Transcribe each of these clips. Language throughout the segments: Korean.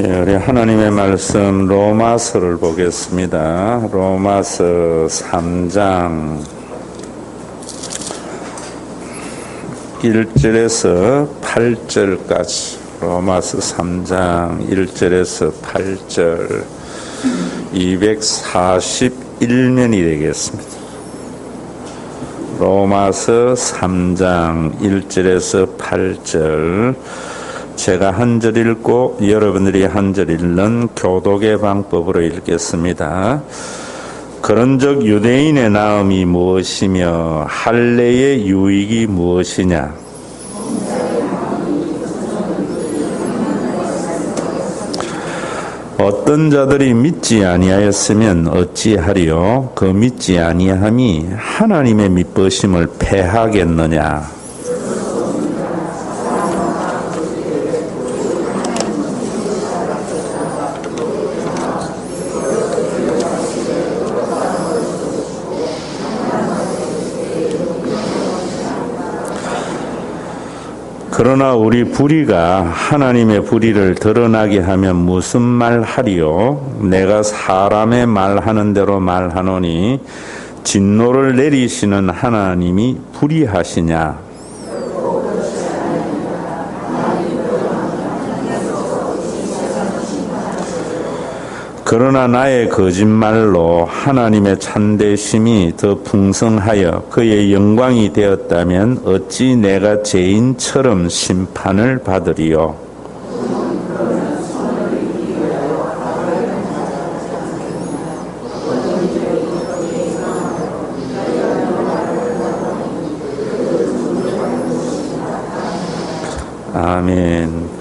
우리 하나님의 말씀 로마서를 보겠습니다. 로마서 3장 1절에서 8절까지 로마서 3장 1절에서 8절 241면이 되겠습니다. 로마서 3장 1절에서 8절 제가 한 절 읽고 여러분들이 한 절 읽는 교독의 방법으로 읽겠습니다. 그런즉 유대인의 나음이 무엇이며 할례의 유익이 무엇이냐? 어떤 자들이 믿지 아니하였으면 어찌하리요? 그 믿지 아니함이 하나님의 미쁘심을 패하겠느냐? 그러나 우리 불의가 하나님의 불의를 드러나게 하면 무슨 말하리요? 내가 사람의 말하는 대로 말하노니 진노를 내리시는 하나님이 불의하시냐? 그러나 나의 거짓말로 하나님의 참되심이 더 풍성하여 그의 영광이 되었다면 어찌 내가 죄인처럼 심판을 받으리요? 아멘.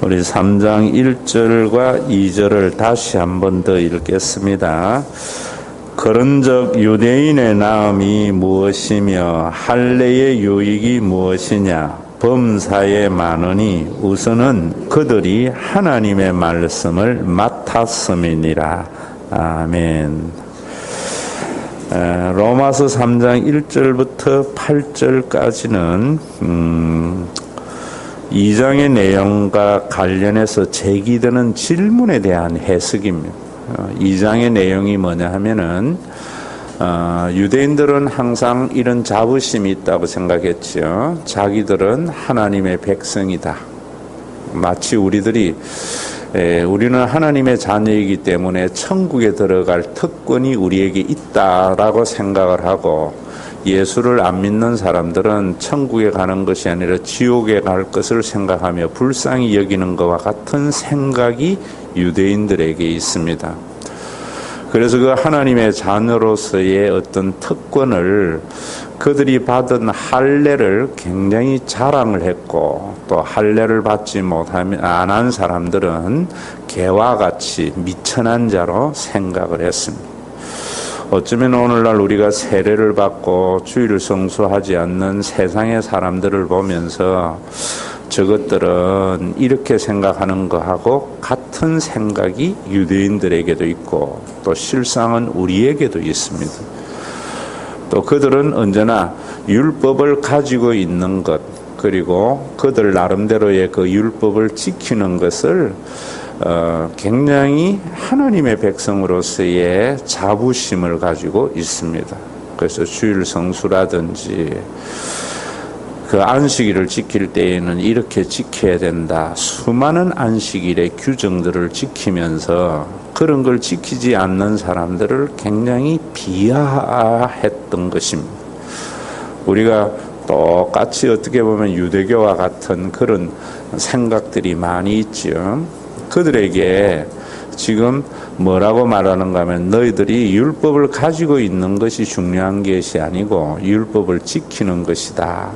우리 3장 1절과 2절을 다시 한 번 더 읽겠습니다. 그런즉 유대인의 나음이 무엇이며 할례의 유익이 무엇이냐? 범사에 많으니 우선은 그들이 하나님의 말씀을 맡았음이니라. 아멘. 로마서 3장 1절부터 8절까지는 2장의 내용과 관련해서 제기되는 질문에 대한 해석입니다. 2장의 내용이 뭐냐 하면은 유대인들은 항상 이런 자부심이 있다고 생각했죠. 자기들은 하나님의 백성이다. 마치 우리는 하나님의 자녀이기 때문에 천국에 들어갈 특권이 우리에게 있다라고 생각을 하고, 예수를 안 믿는 사람들은 천국에 가는 것이 아니라 지옥에 갈 것을 생각하며 불쌍히 여기는 것과 같은 생각이 유대인들에게 있습니다. 그래서 그 하나님의 자녀로서의 어떤 특권을, 그들이 받은 할례를 굉장히 자랑을 했고, 또 할례를 받지 못하면 안 한 사람들은 개와 같이 미천한 자로 생각을 했습니다. 어쩌면 오늘날 우리가 세례를 받고 주일을 성수하지 않는 세상의 사람들을 보면서 저것들은 이렇게 생각하는 것하고 같은 생각이 유대인들에게도 있고, 또 실상은 우리에게도 있습니다. 또 그들은 언제나 율법을 가지고 있는 것, 그리고 그들 나름대로의 그 율법을 지키는 것을 굉장히 하나님의 백성으로서의 자부심을 가지고 있습니다. 그래서 주일 성수라든지 그 안식일을 지킬 때에는 이렇게 지켜야 된다. 수많은 안식일의 규정들을 지키면서 그런 걸 지키지 않는 사람들을 굉장히 비하했던 것입니다. 우리가 똑같이 어떻게 보면 유대교와 같은 그런 생각들이 많이 있죠. 그들에게 지금 뭐라고 말하는가 하면, 너희들이 율법을 가지고 있는 것이 중요한 것이 아니고 율법을 지키는 것이다.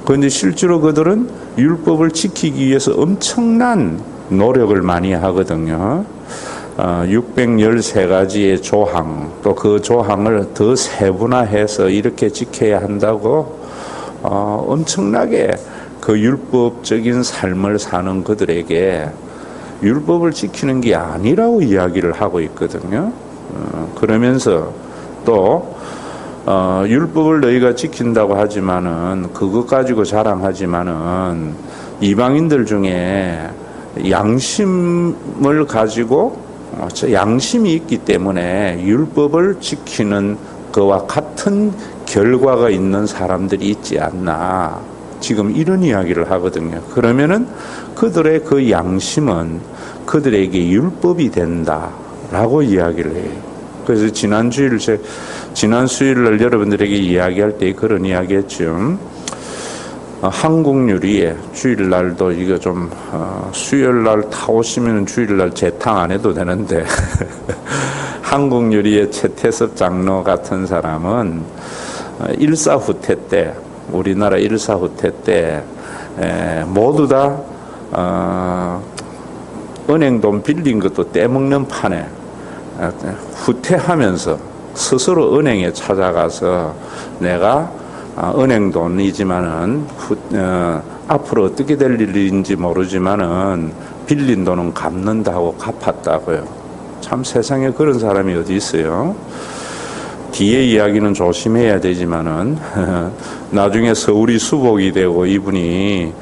그런데 실제로 그들은 율법을 지키기 위해서 엄청난 노력을 많이 하거든요. 613가지의 조항, 또 그 조항을 더 세분화해서 이렇게 지켜야 한다고 엄청나게 그 율법적인 삶을 사는 그들에게 율법을 지키는 게 아니라고 이야기를 하고 있거든요. 그러면서 또 율법을 너희가 지킨다고 하지만은, 그것 가지고 자랑하지만은 이방인들 중에 양심을 가지고 양심이 있기 때문에 율법을 지키는 그와 같은 결과가 있는 사람들이 있지 않나. 지금 이런 이야기를 하거든요. 그러면은 그들의 그 양심은 그들에게 율법이 된다라고 이야기를 해요. 그래서 지난 수요일날 여러분들에게 이야기할 때 그런 이야기했죠. 한국 유리에 주일날도 이거 좀 수요일날 타오시면 주일날 재탕 안 해도 되는데 한국 유리의 최태섭 장로 같은 사람은 일사후퇴 때 우리나라 일사후퇴 때 모두 다 은행 돈 빌린 것도 떼먹는 판에 후퇴하면서 스스로 은행에 찾아가서 내가 은행 돈이지만은 앞으로 어떻게 될 일인지 모르지만은 빌린 돈은 갚는다고 갚았다고요. 참 세상에 그런 사람이 어디 있어요? 뒤에 이야기는 조심해야 되지만은 나중에 서울이 수복이 되고 이분이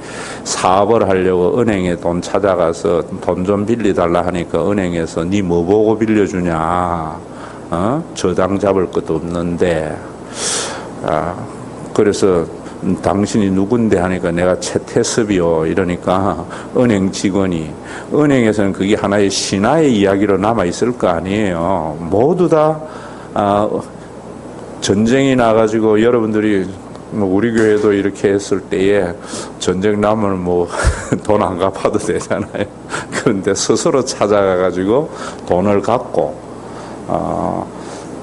사업을 하려고 은행에 돈 찾아가서 돈 좀 빌려달라 하니까 은행에서 니 뭐 보고 빌려주냐, 저당 잡을 것도 없는데, 그래서 당신이 누군데 하니까 내가 최태섭이요 이러니까 은행 직원이, 은행에서는 그게 하나의 신화의 이야기로 남아 있을 거 아니에요. 모두 다 전쟁이 나가지고 여러분들이 우리 교회도 이렇게 했을 때에 전쟁 나면 돈 안 갚아도 되잖아요. 그런데 스스로 찾아가가지고 돈을 갚고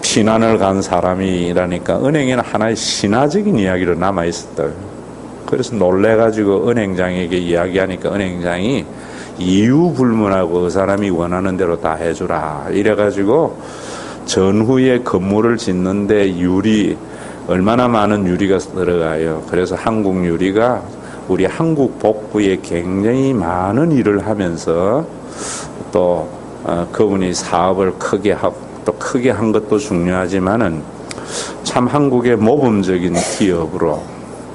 피난을 간 사람이라니까 은행에는 하나의 신화적인 이야기로 남아 있었다. 그래서 놀래가지고 은행장에게 이야기하니까 은행장이 이유 불문하고 그 사람이 원하는 대로 다 해주라 이래가지고 전후에 건물을 짓는데 얼마나 많은 유리가 들어가요. 그래서 한국 유리가 우리 한국 복부에 굉장히 많은 일을 하면서 또 그분이 사업을 크게 하고 또 크게 한 것도 중요하지만은 참 한국의 모범적인 기업으로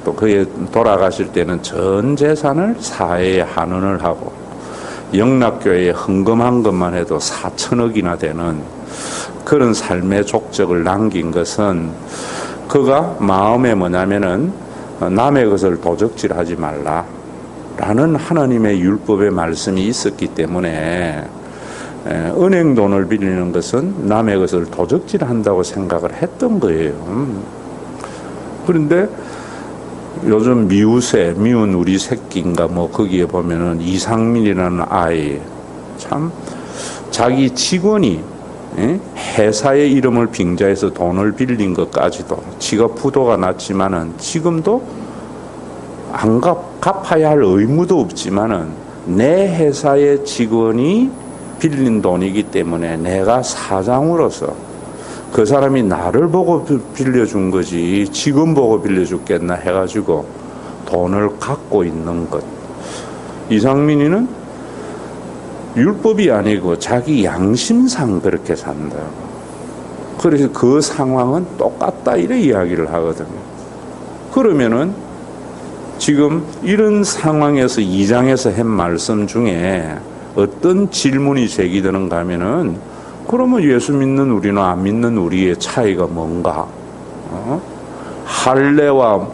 또 그에 돌아가실 때는 전 재산을 사회에 환원을 하고 영락교회에 헌금한 것만 해도 4천억이나 되는 그런 삶의 족적을 남긴 것은 그가 마음에 뭐냐면은 남의 것을 도적질하지 말라라는 하나님의 율법의 말씀이 있었기 때문에 은행 돈을 빌리는 것은 남의 것을 도적질한다고 생각을 했던 거예요. 그런데 요즘 미운 우리 새끼인가 거기에 보면은 이상민이라는 아이 참 자기 직원이 회사의 이름을 빙자해서 돈을 빌린 것까지도 지가 부도가 났지만은 지금도 안 갚아야 할 의무도 없지만은 내 회사의 직원이 빌린 돈이기 때문에 내가 사장으로서 그 사람이 나를 보고 빌려준 거지 직원 보고 빌려줬겠나 해가지고 돈을 갖고 있는 것. 이상민이는 율법이 아니고 자기 양심상 그렇게 산다고. 그래서 그 상황은 똑같다 이래 이야기를 하거든요. 그러면은 지금 이런 상황에서 2장에서 한 말씀 중에 어떤 질문이 제기되는가 하면은 그러면 예수 믿는 우리는 안 믿는 우리의 차이가 뭔가? 할례와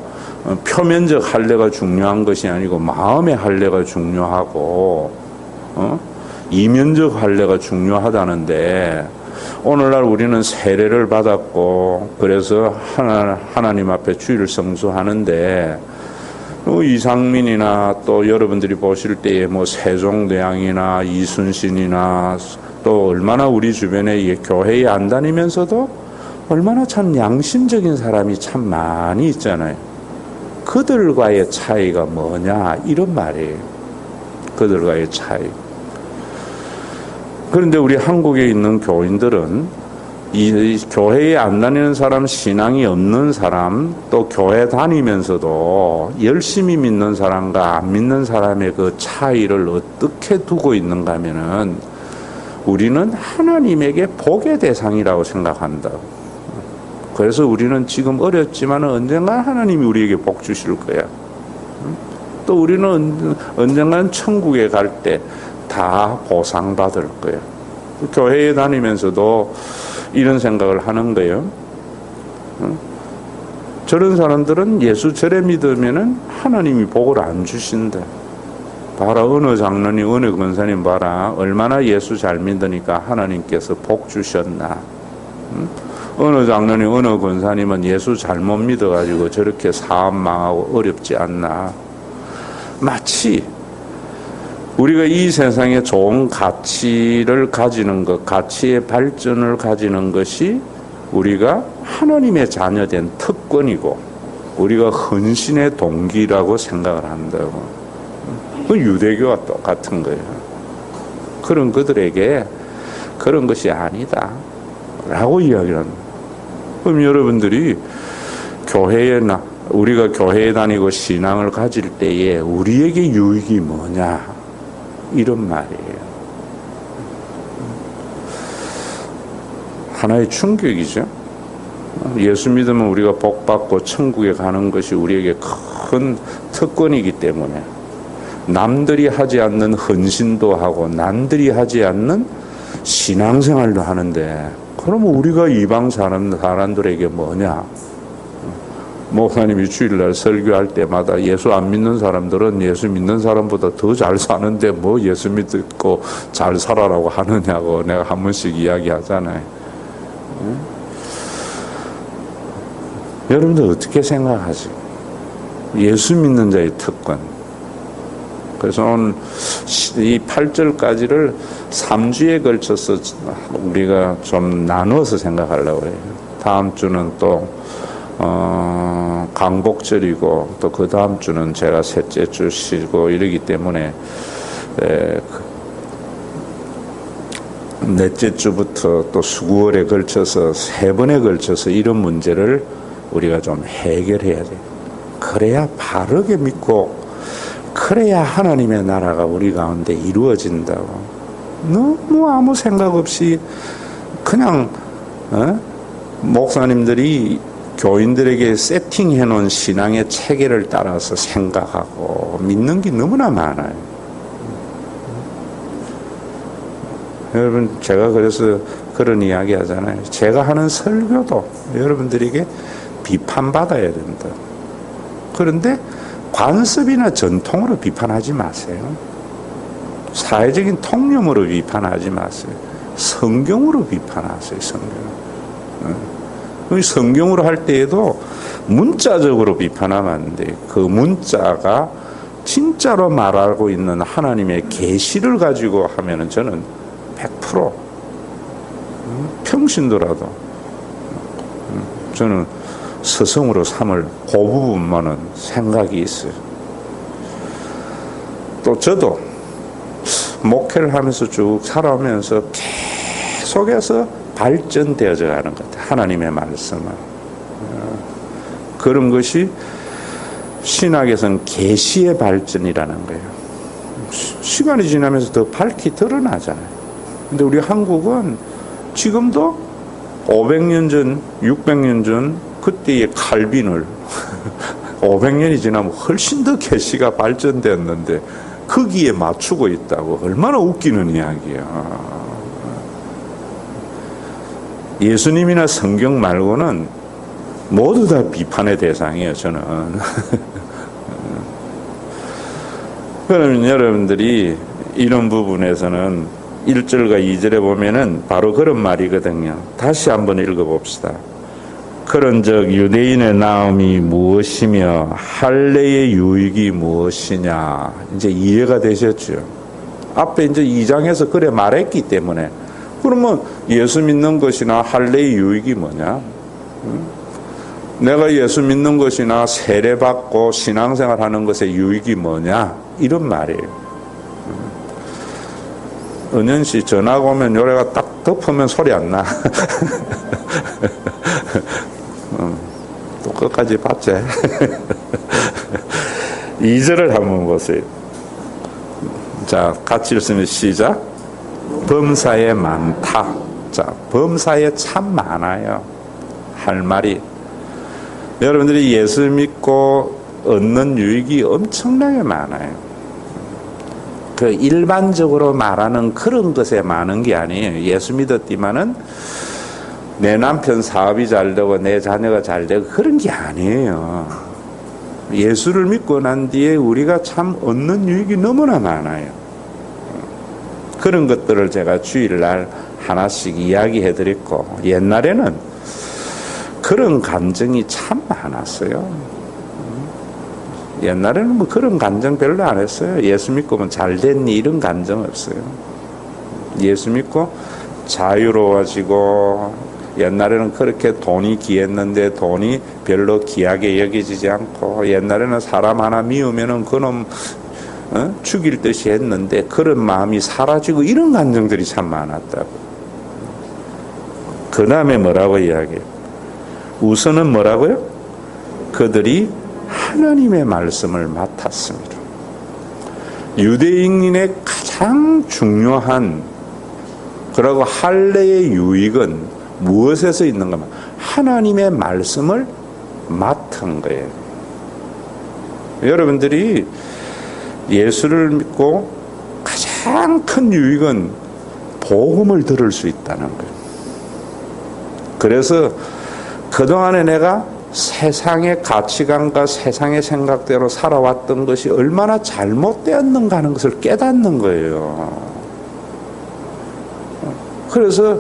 표면적 할례가 중요한 것이 아니고 마음의 할례가 중요하고 이면적 할례가 중요하다는데 오늘날 우리는 세례를 받았고 그래서 하나님 앞에 주일 성수하는데 이상민이나 또 여러분들이 보실 때에 세종대왕이나 이순신이나 또 얼마나 우리 주변에 교회에 안 다니면서도 얼마나 참 양심적인 사람이 참 많이 있잖아요. 그들과의 차이가 뭐냐 이런 말이에요. 그들과의 차이. 그런데 우리 한국에 있는 교인들은 이 교회에 안 다니는 사람, 신앙이 없는 사람, 또 교회 다니면서도 열심히 믿는 사람과 안 믿는 사람의 그 차이를 어떻게 두고 있는가 하면은 우리는 하나님에게 복의 대상이라고 생각한다. 그래서 우리는 지금 어렵지만 언젠가 하나님이 우리에게 복 주실 거야. 또 우리는 언젠간 천국에 갈 때 다 보상받을 거예요. 교회에 다니면서도 이런 생각을 하는 거예요. 저런 사람들은 예수 저래 믿으면은 하나님이 복을 안 주신다. 봐라, 어느 장로님, 어느 권사님 봐라. 얼마나 예수 잘 믿으니까 하나님께서 복 주셨나. 어느 장로님, 어느 권사님은 예수 잘못 믿어가지고 저렇게 사업 망하고 어렵지 않나. 마치 우리가 이 세상에 좋은 가치를 가지는 것, 가치의 발전을 가지는 것이 우리가 하나님의 자녀된 특권이고 우리가 헌신의 동기라고 생각을 한다고. 그 유대교와 똑같은 거예요. 그런 그들에게 그런 것이 아니다 라고 이야기를 합니다. 그럼 여러분들이 우리가 교회에 다니고 신앙을 가질 때에 우리에게 유익이 뭐냐, 이런 말이에요. 하나의 충격이죠. 예수 믿으면 우리가 복받고 천국에 가는 것이 우리에게 큰 특권이기 때문에 남들이 하지 않는 헌신도 하고 남들이 하지 않는 신앙생활도 하는데, 그러면 우리가 이방 사람들에게 뭐냐? 목사님이 주일날 설교할 때마다 예수 안 믿는 사람들은 예수 믿는 사람보다 더 잘 사는데 뭐 예수 믿고 잘 살아라고 하느냐고 내가 한 번씩 이야기하잖아요. 여러분들 어떻게 생각하세요? 예수 믿는 자의 특권. 그래서 오늘 이 8절까지를 3주에 걸쳐서 우리가 좀 나누어서 생각하려고 해요. 다음 주는 또 강복절이고 또 그 다음 주는 제가 셋째 주 쉬고 이러기 때문에 넷째 주부터 또 수구월에 걸쳐서 3번에 걸쳐서 이런 문제를 우리가 좀 해결해야 돼요. 그래야 바르게 믿고 그래야 하나님의 나라가 우리 가운데 이루어진다고. 너무 아무 생각 없이 그냥 목사님들이 교인들에게 세팅해 놓은 신앙의 체계를 따라서 생각하고 믿는 게 너무나 많아요. 여러분, 제가 그래서 그런 이야기 하잖아요. 제가 하는 설교도 여러분들에게 비판받아야 된다. 그런데 관습이나 전통으로 비판하지 마세요. 사회적인 통념으로 비판하지 마세요. 성경으로 비판하세요. 성경으로 할 때에도 문자적으로 비판하면 안 돼요. 그 문자가 진짜로 말하고 있는 하나님의 계시를 가지고 하면은 저는 100% 평신도라도 저는 스승으로 삼을 그 부분만은 생각이 있어요. 또 저도 목회를 하면서 쭉 살아오면서 계속해서 발전되어져 가는 것 같아요. 하나님의 말씀은. 그런 것이 신학에서는 계시의 발전이라는 거예요. 시간이 지나면서 더 밝히 드러나잖아요. 근데 우리 한국은 지금도 500년 전, 600년 전 그때의 칼빈을 500년이 지나면 훨씬 더 계시가 발전되었는데 거기에 맞추고 있다고. 얼마나 웃기는 이야기야. 예수님이나 성경 말고는 모두 다 비판의 대상이에요, 저는. 그러면 여러분들이 이런 부분에서는 1절과 2절에 보면은 바로 그런 말이거든요. 다시 한번 읽어봅시다. 그런즉 유대인의 나음이 무엇이며 할례의 유익이 무엇이냐. 이제 이해가 되셨죠? 앞에 이제 2장에서 그래 말했기 때문에. 그러면 예수 믿는 것이나 할례의 유익이 뭐냐? 내가 예수 믿는 것이나 세례받고 신앙생활 하는 것의 유익이 뭐냐? 이런 말이에요. 은연씨 전화가 오면 요래가 딱 덮으면 소리 안 나. 또 끝까지 봤지. 2절을 한번 보세요. 자, 같이 읽으면 시작. 범사에 많다. 자, 범사에 참 많아요. 할 말이. 여러분들이 예수 믿고 얻는 유익이 엄청나게 많아요. 그 일반적으로 말하는 그런 것에 많은 게 아니에요. 예수 믿었지만은 내 남편 사업이 잘 되고 내 자녀가 잘 되고 그런 게 아니에요. 예수를 믿고 난 뒤에 우리가 참 얻는 유익이 너무나 많아요. 그런 것들을 제가 주일날 하나씩 이야기해 드렸고, 옛날에는 그런 감정이 참 많았어요. 옛날에는 뭐 그런 감정 별로 안 했어요. 예수 믿고 뭐 잘 됐니 이런 감정 없어요. 예수 믿고 자유로워지고, 옛날에는 그렇게 돈이 귀했는데 돈이 별로 귀하게 여겨지지 않고, 옛날에는 사람 하나 미우면은 그놈 죽일 듯이 했는데 그런 마음이 사라지고, 이런 감정들이 참 많았다고. 그 다음에 뭐라고 이야기해요? 우선은 뭐라고요? 그들이 하나님의 말씀을 맡았습니다. 유대인의 가장 중요한, 그리고 할례의 유익은 무엇에서 있는가? 하나님의 말씀을 맡은 거예요. 여러분들이 예수를 믿고 가장 큰 유익은 복음을 들을 수 있다는 거예요. 그래서 그동안에 내가 세상의 가치관과 세상의 생각대로 살아왔던 것이 얼마나 잘못되었는가 하는 것을 깨닫는 거예요. 그래서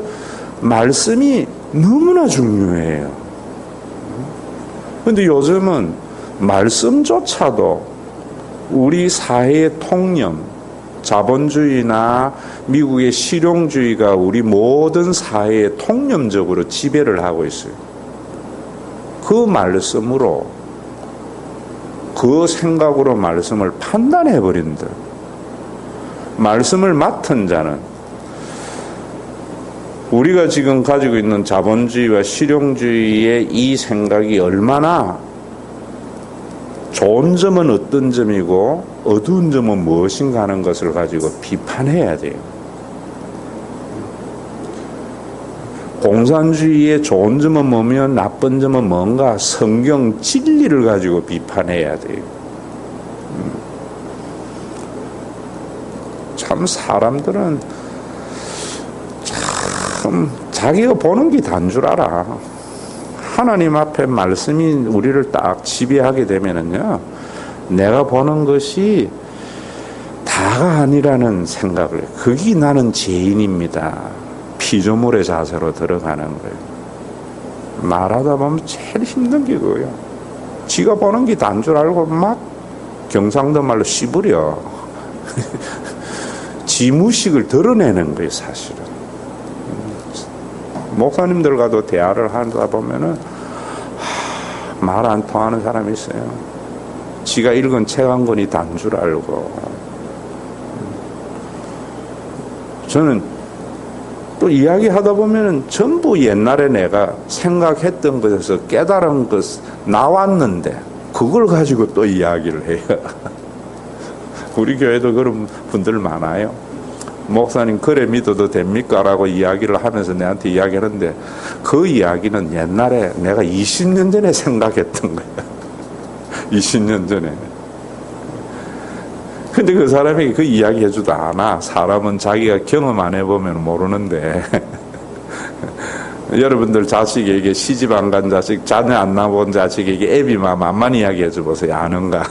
말씀이 너무나 중요해요. 그런데 요즘은 말씀조차도 우리 사회의 통념, 자본주의나 미국의 실용주의가 우리 모든 사회에 통념적으로 지배를 하고 있어요. 그 말씀으로, 그 생각으로 말씀을 판단해 버린다. 말씀을 맡은 자는, 우리가 지금 가지고 있는 자본주의와 실용주의의 이 생각이 얼마나 좋은 점은 어떤 점이고 어두운 점은 무엇인가 하는 것을 가지고 비판해야 돼요. 공산주의의 좋은 점은 뭐면 나쁜 점은 뭔가, 성경 진리를 가지고 비판해야 돼요. 참 사람들은 참 자기가 보는 게 다인 줄 알아. 하나님 앞에 말씀이 우리를 딱 지배하게 되면은요, 내가 보는 것이 다가 아니라는 생각을 해요. 그게 나는 죄인입니다. 피조물의 자세로 들어가는 거예요. 말하다 보면 제일 힘든 게 그거예요. 지가 보는 게 다인 줄 알고 막 경상도 말로 씹으려. 지무식을 드러내는 거예요, 사실은. 목사님들과도 대화를 하다 보면은 말 안 통하는 사람이 있어요. 지가 읽은 책 한 권이 다인 줄 알고. 저는 또 이야기하다 보면은 전부 옛날에 내가 생각했던 것에서 깨달은 것 나왔는데 그걸 가지고 또 이야기를 해요. 우리 교회도 그런 분들 많아요. 목사님 그래 믿어도 됩니까? 라고 이야기를 하면서 내한테 이야기하는데, 그 이야기는 옛날에 내가 20년 전에 생각했던 거야. 20년 전에. 근데 그 사람이 그 이야기 해주도 않아. 사람은 자기가 경험 안 해보면 모르는데. 여러분들 자식에게, 시집 안 간 자식, 자녀 안 낳아본 자식에게 애비맘만 이야기 해줘 보세요. 아는가?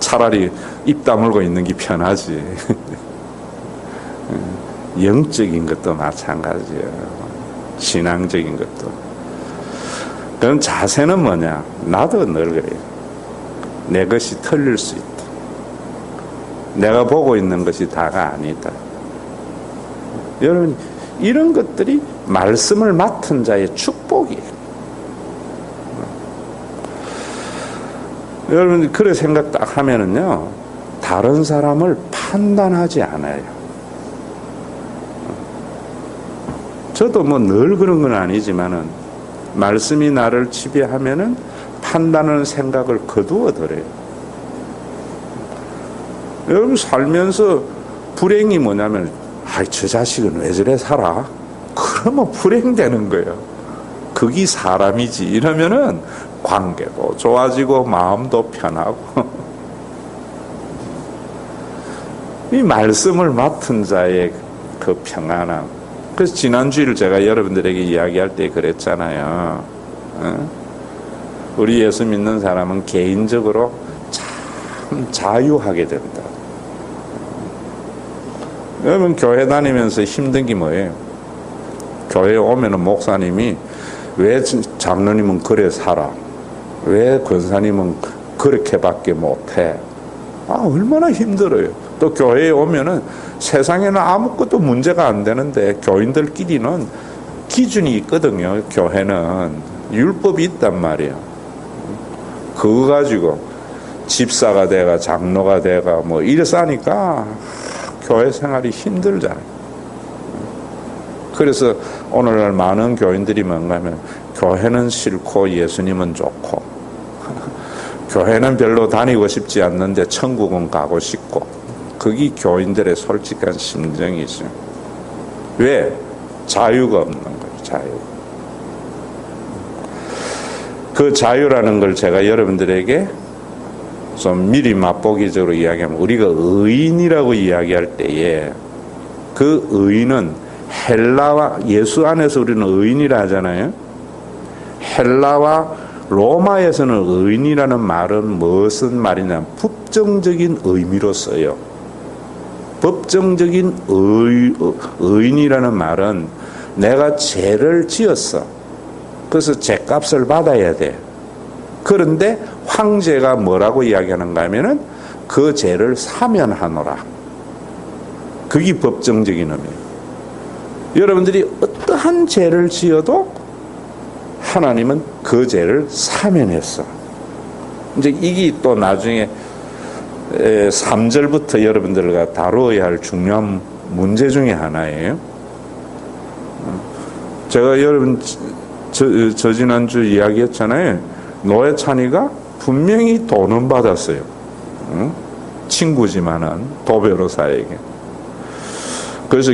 차라리 입 다물고 있는 게 편하지. 영적인 것도 마찬가지예요. 신앙적인 것도. 그럼 자세는 뭐냐? 나도 늘 그래요. 내 것이 틀릴 수 있다. 내가 보고 있는 것이 다가 아니다. 여러분, 이런 것들이 말씀을 맡은 자의 축복이에요. 여러분, 그래 생각 딱 하면은요, 다른 사람을 판단하지 않아요. 저도 뭐 늘 그런 건 아니지만은, 말씀이 나를 지배하면은 판단하는 생각을 거두어 들어요. 여러분, 살면서 불행이 뭐냐면, 아이, 저 자식은 왜 저래 살아? 그러면 불행되는 거예요. 그게 사람이지. 이러면은 관계도 좋아지고 마음도 편하고. 이 말씀을 맡은 자의 그 평안함. 그래서 지난주일 제가 여러분들에게 이야기할 때 그랬잖아요. 우리 예수 믿는 사람은 개인적으로 참 자유하게 된다. 여러분 교회 다니면서 힘든 게 뭐예요? 교회에 오면은 목사님이 왜 장로님은 그래 살아? 왜 권사님은 그렇게밖에 못해? 얼마나 힘들어요. 또 교회에 오면은 세상에는 아무것도 문제가 안 되는데 교인들끼리는 기준이 있거든요. 교회는 율법이 있단 말이에요. 그거 가지고 집사가 돼가 장로가 돼가 뭐 이래서 하니까 교회 생활이 힘들잖아요. 그래서 오늘날 많은 교인들이 뭔가 하면 교회는 싫고 예수님은 좋고 교회는 별로 다니고 싶지 않는데 천국은 가고 싶고 그게 교인들의 솔직한 심정이죠. 왜? 자유가 없는 거예요. 자유. 그 자유라는 걸 제가 여러분들에게 좀 미리 맛보기적으로 이야기하면 우리가 의인이라고 이야기할 때에 그 의인은 헬라와 예수 안에서 우리는 의인이라 하잖아요. 헬라와 로마에서는 의인이라는 말은 무슨 말이냐? 법정적인 의미로 써요. 법정적인 의인이라는 말은 내가 죄를 지었어. 그래서 죄값을 받아야 돼. 그런데 황제가 뭐라고 이야기하는가 하면은 그 죄를 사면하노라. 그게 법정적인 의미예요. 여러분들이 어떠한 죄를 지어도 하나님은 그 죄를 사면했어. 이제 이게 또 나중에 3절부터 여러분들과 다루어야 할 중요한 문제 중에 하나예요. 제가 여러분 저 지난주 이야기했잖아요. 노회찬이가 분명히 돈은 받았어요. 친구지만은 도변호사에게. 그래서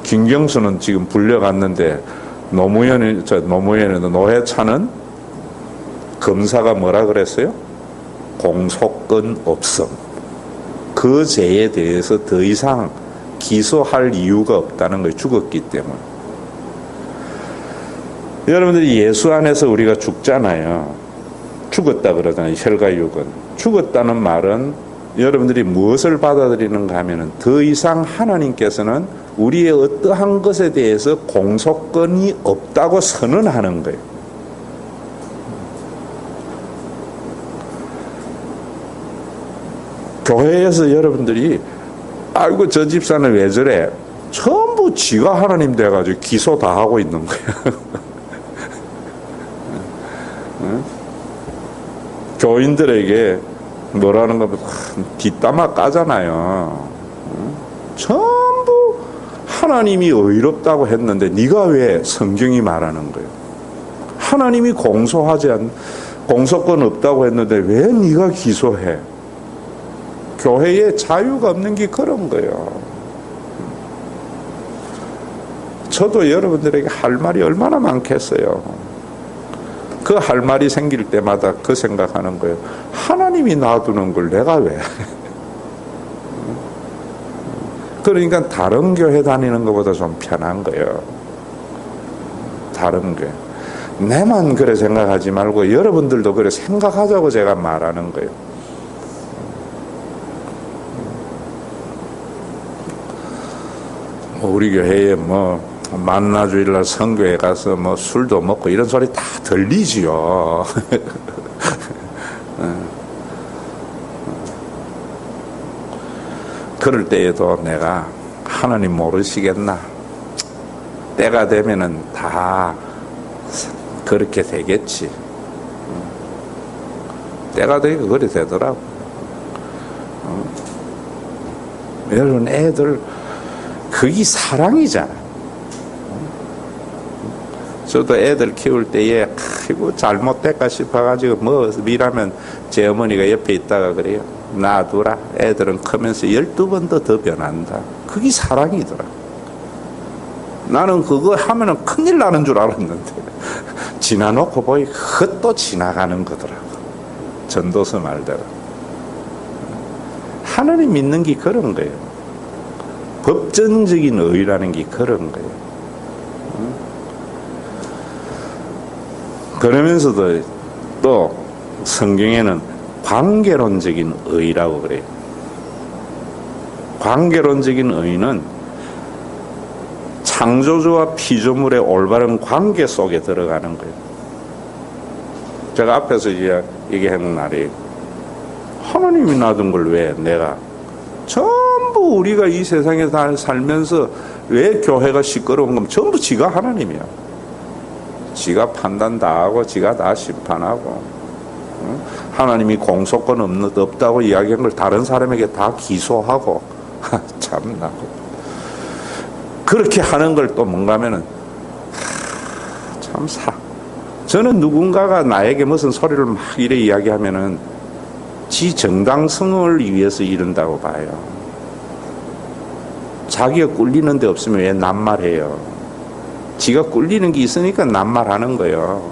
김경수는 지금 불려갔는데 노무현에도 노회찬은 검사가 뭐라 그랬어요? 공소권 없음. 그 죄에 대해서 더 이상 기소할 이유가 없다는 거예요. 죽었기 때문에. 여러분들이 예수 안에서 우리가 죽잖아요. 죽었다 그러잖아요. 혈과육은. 죽었다는 말은 여러분들이 무엇을 받아들이는가 하면은 더 이상 하나님께서는 우리의 어떠한 것에 대해서 공소권이 없다고 선언하는 거예요. 교회에서 여러분들이 아이고 저 집사는 왜 저래? 전부 지가 하나님 돼가지고 기소 다 하고 있는 거예요. 교인들에게 뭐라는 거 뒷담화 까잖아요. 전부 하나님이 의롭다고 했는데 네가 왜 성경이 말하는 거예요? 하나님이 공소권 없다고 했는데 왜 네가 기소해? 교회에 자유가 없는 게 그런 거예요. 저도 여러분들에게 할 말이 얼마나 많겠어요. 그 할 말이 생길 때마다 그 생각하는 거예요. 하나님이 놔두는 걸 내가 왜? 그러니까 다른 교회 다니는 것보다 좀 편한 거예요. 다른 교회. 내만 그래 생각하지 말고 여러분들도 그래 생각하자고 제가 말하는 거예요. 우리 교회에 만나주일날 선교에 가서 술도 먹고 이런 소리 다 들리지요. 그럴 때에도 내가 하나님 모르시겠나? 때가 되면은 다 그렇게 되겠지. 때가 되니까 그래 되더라고. 여러분 애들 그게 사랑이잖아. 저도 애들 키울 때에 아이고 잘못될까 싶어가지고 미라면 제 어머니가 옆에 있다가 그래요. 놔두라. 애들은 크면서 12번도 더 변한다. 그게 사랑이더라. 나는 그거 하면은 큰일 나는 줄 알았는데 지나놓고 보니 그것도 지나가는 거더라고. 전도서 말대로. 하나님 믿는 게 그런 거예요. 법전적인 의라는 게 그런 거예요. 그러면서도 또 성경에는 관계론적인 의라고 그래요. 관계론적인 의는 창조주와 피조물의 올바른 관계 속에 들어가는 거예요. 제가 앞에서 얘기한 말이 하나님이 놔둔 걸 왜 내가 전부 우리가 이 세상에 다 살면서 왜 교회가 시끄러운 건 전부 지가 하나님이야. 지가 판단 다 하고 지가 다 심판하고 하나님이 공소권 없다고 이야기한 걸 다른 사람에게 다 기소하고 참나 그렇게 하는 걸 또 뭔가 하면은 참 저는 누군가가 나에게 무슨 소리를 막 이래 이야기하면은 지 정당성을 위해서 이른다고 봐요. 자기가 꿀리는 데 없으면 왜 낱말해요. 지가 꿀리는 게 있으니까 낱말하는 거예요.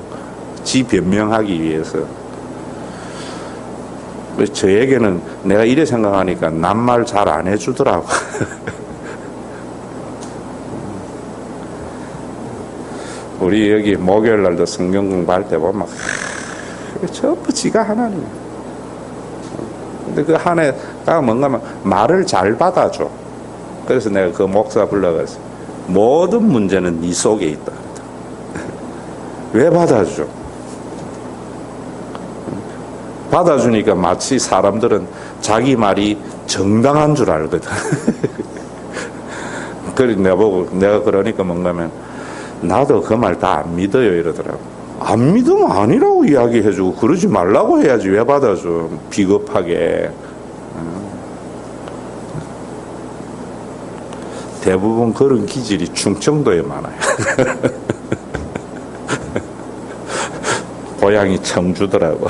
지 변명하기 위해서. 저에게는 내가 이래 생각하니까 낱말 잘 안 해주더라고. 우리 여기 목요일 날도 성경 공부할 때 보면 전부 지가 하나님. 근데 그 하나가 뭔가 하면 말을 잘 받아줘. 그래서 내가 그 목사 불러가서 모든 문제는 네 속에 있다. 왜 받아줘? 받아주니까 마치 사람들은 자기 말이 정당한 줄 알거든. 그래 내가 그러니까 뭔가 하면 나도 그 말 다 안 믿어요 이러더라고. 안 믿으면 아니라고 이야기해주고 그러지 말라고 해야지 왜 받아줘 비겁하게. 대부분 그런 기질이 충청도에 많아요. 고향이 청주더라고.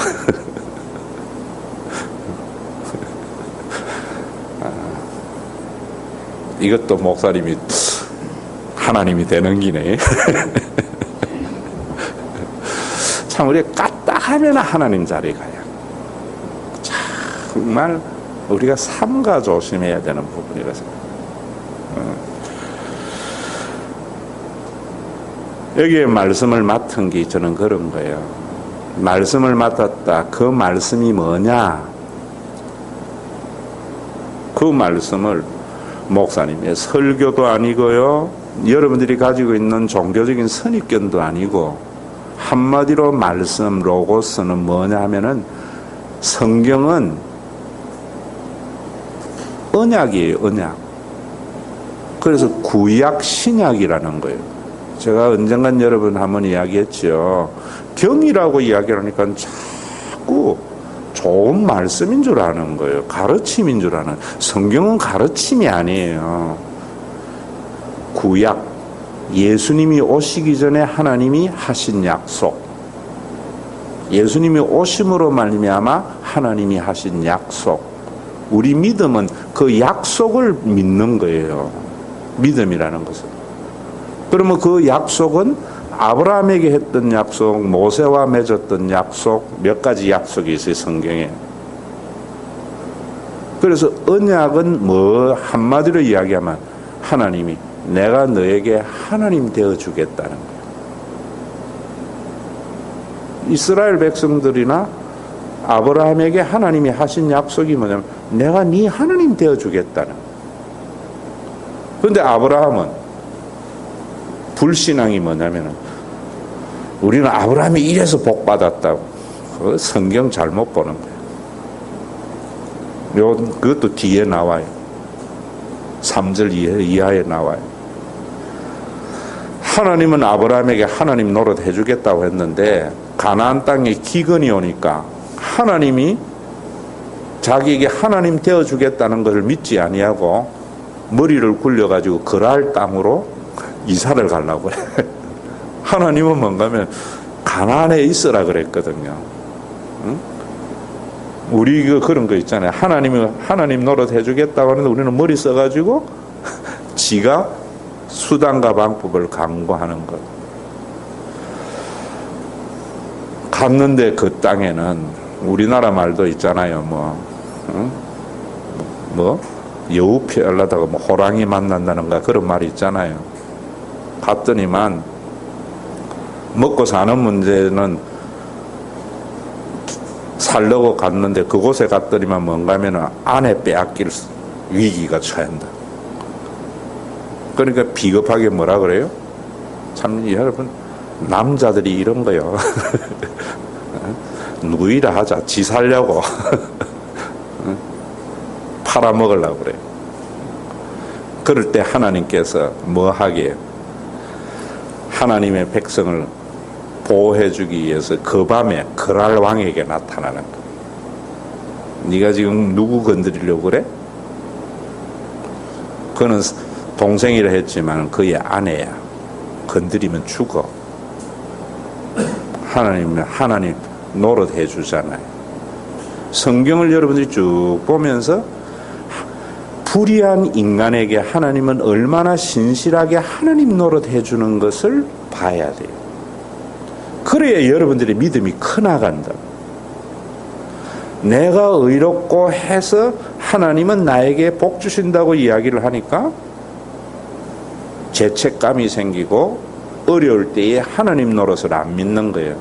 이것도 목사님이 하나님이 되는 기네. 참 우리가 까딱하면 하나님 자리에 가요. 정말 우리가 삼가 조심해야 되는 부분이라서. 여기에 말씀을 맡은 게 저는 그런 거예요. 말씀을 맡았다. 그 말씀이 뭐냐? 그 말씀을 목사님의 설교도 아니고요. 여러분들이 가지고 있는 종교적인 선입견도 아니고 한마디로 말씀 로고스는 뭐냐 하면은 성경은 언약이에요. 언약. 그래서 구약 신약이라는 거예요. 제가 언젠간 여러분 한번 이야기했죠. 경이라고 이야기하니까 자꾸 좋은 말씀인 줄 아는 거예요. 가르침인 줄 아는. 성경은 가르침이 아니에요. 구약. 예수님이 오시기 전에 하나님이 하신 약속. 예수님이 오심으로 말미암아 하나님이 하신 약속. 우리 믿음은 그 약속을 믿는 거예요. 믿음이라는 것은. 그러면 그 약속은 아브라함에게 했던 약속, 모세와 맺었던 약속, 몇 가지 약속이 있어요, 성경에. 그래서 언약은 뭐 한마디로 이야기하면 하나님이 내가 너에게 하나님 되어주겠다는 거예요. 이스라엘 백성들이나 아브라함에게 하나님이 하신 약속이 뭐냐면 내가 네 하나님 되어주겠다는 거예요. 그런데 아브라함은 불신앙이 뭐냐면은 우리는 아브라함이 이래서 복 받았다고. 그 성경 잘못 보는 거예요. 그것도 뒤에 나와요. 3절 이하에 나와요. 하나님은 아브라함에게 하나님 노릇 해주겠다고 했는데 가나안 땅에 기근이 오니까 하나님이 자기에게 하나님 되어주겠다는 것을 믿지 아니하고 머리를 굴려가지고 그랄 땅으로 이사를 가려고 그래. 하나님은 뭔가 하면 가나안에 있으라 그랬거든요. 응? 우리 그런 거 있잖아요. 하나님 노릇 해주겠다고 하는데 우리는 머리 써가지고 지가 수단과 방법을 강구하는 것. 갔는데 그 땅에는 우리나라 말도 있잖아요. 여우 피하려다가 뭐 호랑이 만난다는가 그런 말이 있잖아요. 갔더니만 먹고 사는 문제는 살려고 갔는데 그곳에 갔더니만 뭔가 하면은 아내 빼앗길 위기가 처한다. 그러니까 비겁하게 뭐라 그래요? 참 여러분 남자들이 이런 거요. 누이라 하자. 지 살려고 팔아먹으려고 그래요. 그럴 때 하나님께서 뭐 하게 하나님의 백성을 보호해주기 위해서 그 밤에 그랄 왕에게 나타나는 거야. 네가 지금 누구 건드리려고 그래? 그는 동생이라 했지만 그의 아내야. 건드리면 죽어. 하나님 노릇해 주잖아요. 성경을 여러분들이 쭉 보면서 불의한 인간에게 하나님은 얼마나 신실하게 하나님 노릇해 주는 것을 봐야 돼요. 그래야 여러분들의 믿음이 커나간다. 내가 의롭고 해서 하나님은 나에게 복 주신다고 이야기를 하니까 죄책감이 생기고 어려울 때에 하나님 노릇을 안 믿는 거예요.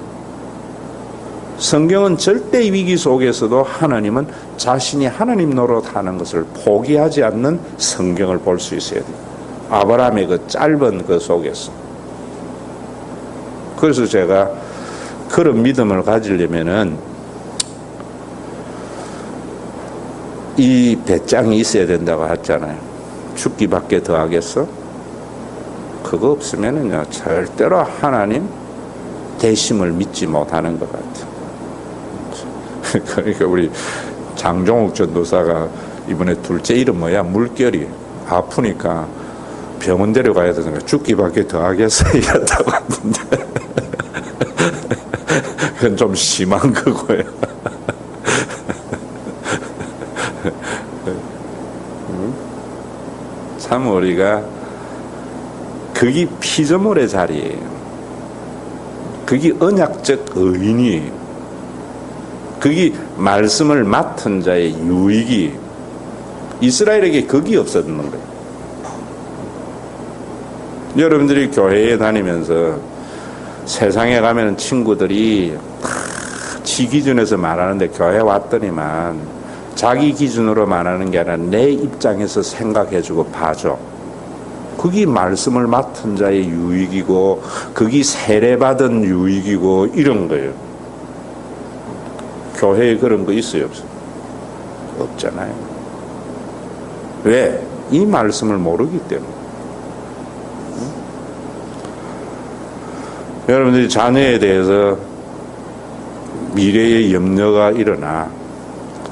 성경은 절대 위기 속에서도 하나님은 자신이 하나님 노릇하는 것을 포기하지 않는 성경을 볼 수 있어야 돼요. 아브라함의 그 짧은 그 속에서. 그래서 제가 그런 믿음을 가지려면은 이 배짱이 있어야 된다고 했잖아요. 죽기밖에 더 하겠어? 그거 없으면은요 절대로 하나님 대심을 믿지 못하는 것 같아요. 그러니까 우리 장종욱 전도사가 이번에 둘째 이름 뭐야? 물결이 아프니까 병원 데려가야 되니까 죽기밖에 더 하겠어 이랬다고 하는데 그건 좀 심한 거고요. 참 우리가 그게 피조물의 자리예요. 그게 언약적 의인이에요. 그게 말씀을 맡은 자의 유익이 이스라엘에게 그게 없었는 거예요. 여러분들이 교회에 다니면서 세상에 가면 친구들이 다 지 기준에서 말하는데 교회 왔더니만 자기 기준으로 말하는 게 아니라 내 입장에서 생각해주고 봐줘. 그게 말씀을 맡은 자의 유익이고 그게 세례받은 유익이고 이런 거예요. 교회에 그런 거 있어요? 없어요? 없잖아요. 왜? 이 말씀을 모르기 때문에. 여러분들이 자녀에 대해서 미래의 염려가 일어나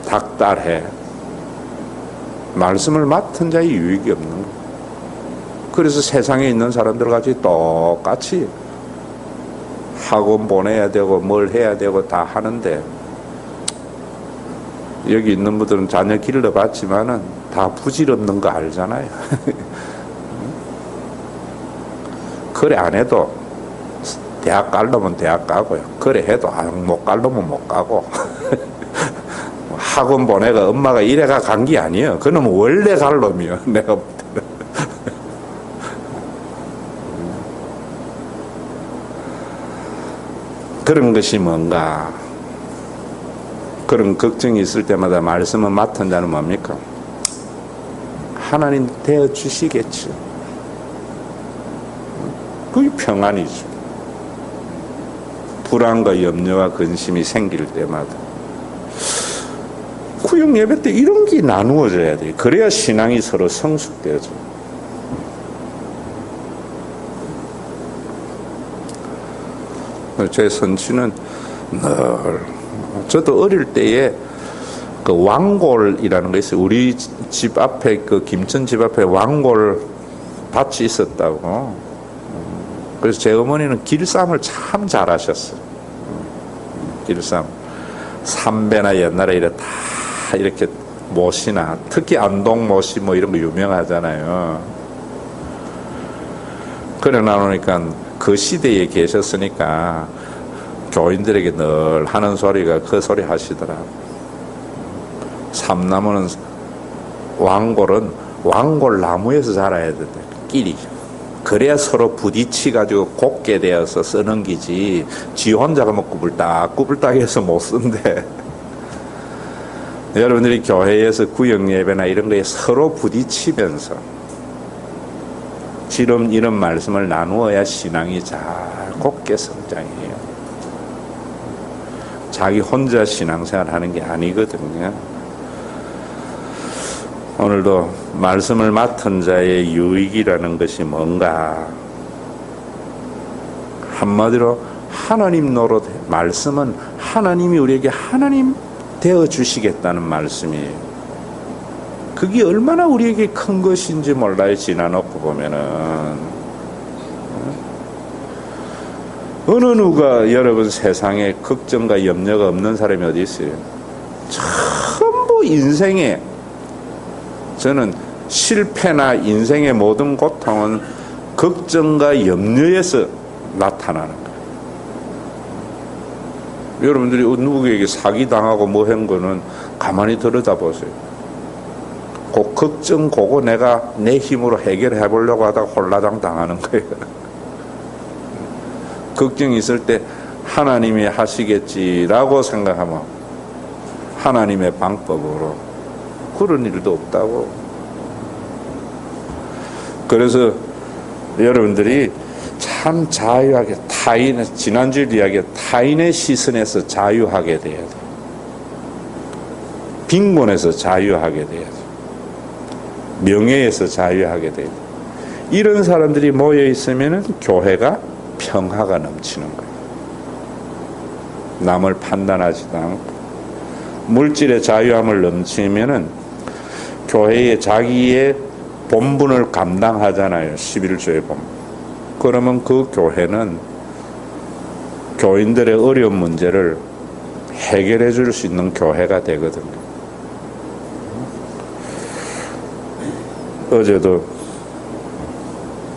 닥달해. 말씀을 맡은 자의 유익이 없는 거예요. 그래서 세상에 있는 사람들 같이 똑같이 학원 보내야 되고 뭘 해야 되고 다 하는데 여기 있는 분들은 자녀 길러봤지만은 다 부질없는 거 알잖아요. 그래 안 해도 대학 가려면 대학 가고요. 그래 해도 못 가려면 못 가고. 학원 보내가 엄마가 이래가 간 게 아니에요. 그놈은 원래 갈 놈이요. 내가 볼 때는. 그런 것이 뭔가 그런 걱정이 있을 때마다 말씀을 맡은 자는 뭡니까? 하나님 되어 주시겠죠. 그게 평안이죠. 불안과 염려와 근심이 생길 때마다 구역 예배 때 이런 게 나누어져야 돼요. 그래야 신앙이 서로 성숙되어져. 제 선치는 늘 저도 어릴 때에 그 왕골이라는 거 있어요. 우리 집 앞에 그 김천 집 앞에 왕골 밭이 있었다고. 그래서 제 어머니는 길쌈을 참 잘하셨어요. 길쌈. 삼배나 옛날에 이래 다 이렇게 못이나 특히 안동못이 뭐 이런 거 유명하잖아요. 그래 나누니까 그 시대에 계셨으니까 교인들에게 늘 하는 소리가 그 소리 하시더라. 삼나무는 왕골은 왕골 나무에서 자라야 된다. 끼리. 그래야 서로 부딪히가지고 곱게 되어서 쓰는 기지. 지 혼자가 뭐 꾸불딱 해서 못 쓴대. 여러분들이 교회에서 구역 예배나 이런 거에 서로 부딪히면서 지금 이런 말씀을 나누어야 신앙이 잘 곱게 성장해요. 자기 혼자 신앙생활 하는 게 아니거든요. 오늘도 말씀을 맡은 자의 유익이라는 것이 뭔가? 한마디로 하나님 노릇, 말씀은 하나님이 우리에게 하나님 되어 주시겠다는 말씀이에요. 그게 얼마나 우리에게 큰 것인지 몰라요. 지나놓고 보면은. 어느 누가 여러분 세상에 걱정과 염려가 없는 사람이 어디 있어요? 전부 인생에, 저는 실패나 인생의 모든 고통은 걱정과 염려에서 나타나는 거예요. 여러분들이 누구에게 사기당하고 뭐 한 거는 가만히 들여다보세요. 그 걱정, 그거 내가 내 힘으로 해결해 보려고 하다가 홀라당 당하는 거예요. 걱정이 있을 때 하나님이 하시겠지라고 생각하면 하나님의 방법으로 그런 일도 없다고. 그래서 여러분들이 참 자유하게 타인의, 지난주 이야기 타인의 시선에서 자유하게 돼야 돼. 빈곤에서 자유하게 돼야 돼. 명예에서 자유하게 돼야 돼. 이런 사람들이 모여 있으면은 교회가 평화가 넘치는 거예요. 남을 판단하지도 않고 물질의 자유함을 넘치면은 교회에 자기의 본분을 감당하잖아요. 11조의 본분. 그러면 그 교회는 교인들의 어려운 문제를 해결해 줄 수 있는 교회가 되거든요. 어제도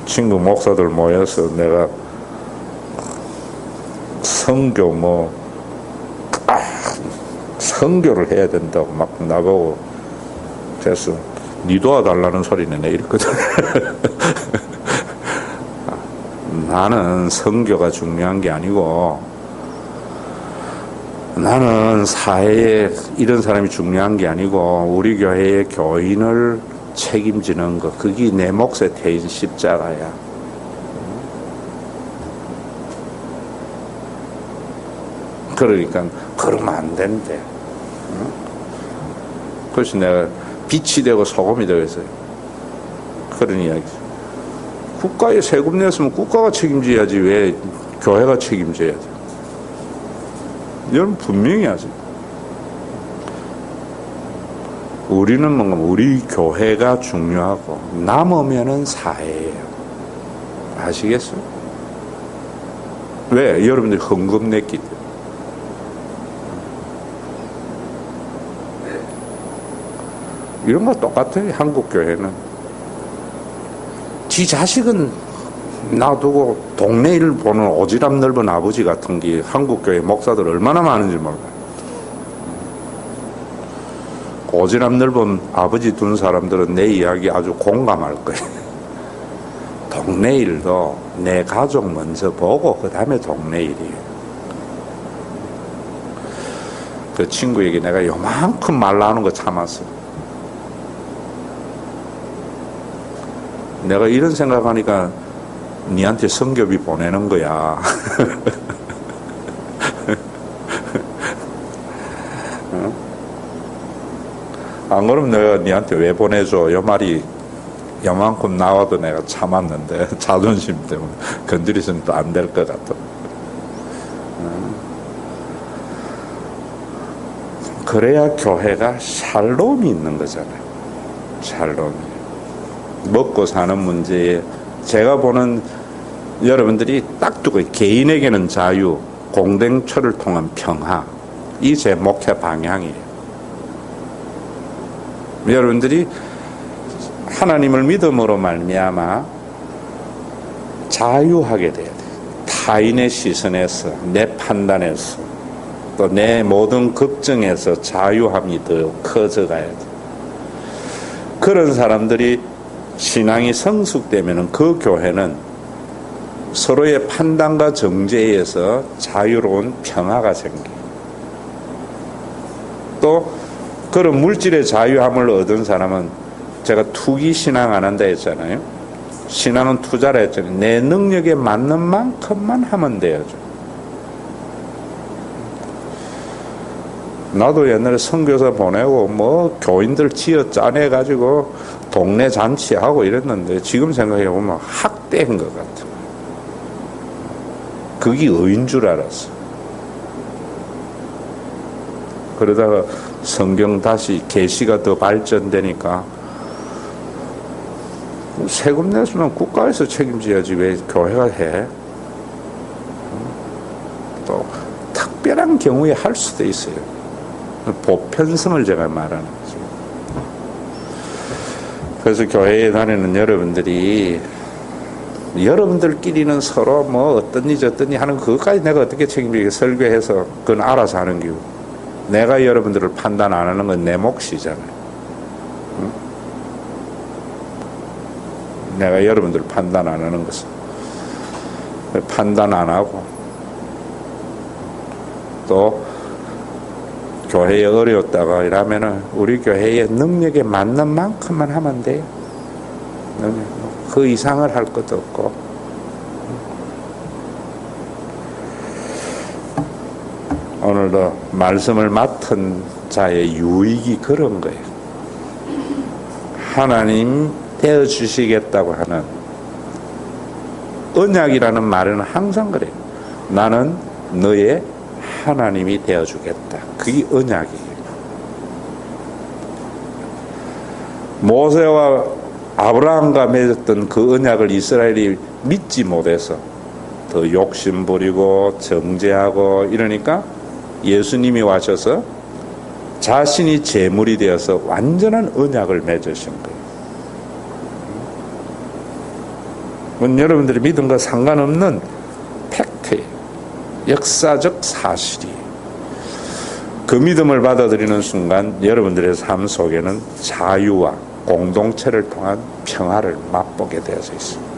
친구 목사들 모여서 내가 선교 선교를 해야 된다고 막 나보고 그래서 니 도와달라는 소리는 내 이랬거든. 나는 선교가 중요한 게 아니고 나는 사회에 이런 사람이 중요한 게 아니고 우리 교회의 교인을 책임지는 거, 그게 내 몫에 태인 십자가야. 그러니까 그러면 안 된대. 그래서 내가 빛이 되고 소금이 되겠어요. 그런 이야기. 국가에 세금 냈으면 국가가 책임져야지 왜 교회가 책임져야 돼? 여러분 분명히 하죠. 우리는 뭔가 우리 교회가 중요하고 남으면은 사회예요. 아시겠어요? 왜? 여러분들이 헌금 냈기 때문에. 이런 거 똑같아요. 한국 교회는 지 자식은 놔두고 동네 일 보는 오지랖 넓은 아버지 같은 게 한국 교회 목사들 얼마나 많은지 몰라요. 오지랖 넓은 아버지 둔 사람들은 내 이야기 아주 공감할 거예요. 동네 일도 내 가족 먼저 보고 그 다음에 동네 일이에요. 그 친구에게 내가 요만큼 말 나오는 거 참았어. 내가 이런 생각하니까 니한테 성교비 보내는 거야. 안 그러면 내가 니한테 왜 보내줘? 요 말이 요만큼 나와도 내가 참았는데 자존심 때문에 건드리시면 또 안 될 것 같아. 그래야 교회가 샬롬이 있는 거잖아요. 샬롬이. 먹고 사는 문제에 제가 보는 여러분들이 딱 두고 개인에게는 자유, 공동체를 통한 평화, 이 제 목회 방향이에요. 여러분들이 하나님을 믿음으로 말미암아 자유하게 돼야 돼요. 타인의 시선에서, 내 판단에서, 또 내 모든 걱정에서 자유함이 더 커져가야 돼요. 그런 사람들이 신앙이 성숙되면 그 교회는 서로의 판단과 정죄에서 자유로운 평화가 생겨요. 또 그런 물질의 자유함을 얻은 사람은, 제가 투기 신앙 안 한다 했잖아요. 신앙은 투자라 했잖아요. 내 능력에 맞는 만큼만 하면 돼야죠. 나도 옛날에 선교사 보내고 뭐 교인들 지어 짜내가지고 동네 잔치하고 이랬는데, 지금 생각해보면 학대인 것 같아. 그게 의인 줄 알았어. 그러다가 성경 다시 계시가 더 발전되니까, 세금 내서는 국가에서 책임져야지 왜 교회가 해? 또 특별한 경우에 할 수도 있어요. 보편성을 제가 말하는 거죠. 그래서 교회에 다니는 여러분들끼리는 서로 뭐 어떻니 저떻니 하는 그것까지 내가 어떻게 책임지게, 설교해서 그건 알아서 하는 기고, 내가 여러분들을 판단 안 하는 건 내 몫이잖아요. 응? 내가 여러분들을 판단 안 하는 것은, 판단 안 하고, 또 교회에 어려웠다가 이러면은 우리 교회의 능력에 맞는 만큼만 하면 돼요. 그 이상을 할 것도 없고. 오늘도 말씀을 맡은 자의 유익이 그런 거예요. 하나님 되어 주시겠다고 하는 언약이라는 말은 항상 그래요. 나는 너의 하나님이 되어 주겠다. 그게 언약이에요. 모세와 아브라함과 맺었던 그 언약을 이스라엘이 믿지 못해서 더 욕심부리고 정죄하고 이러니까 예수님이 와셔서 자신이 제물이 되어서 완전한 언약을 맺으신 거예요. 여러분들이 믿음과 상관없는 팩트예요. 역사적 사실이에요. 그 믿음을 받아들이는 순간 여러분들의 삶 속에는 자유와 공동체를 통한 평화를 맛보게 되어져 있습니다.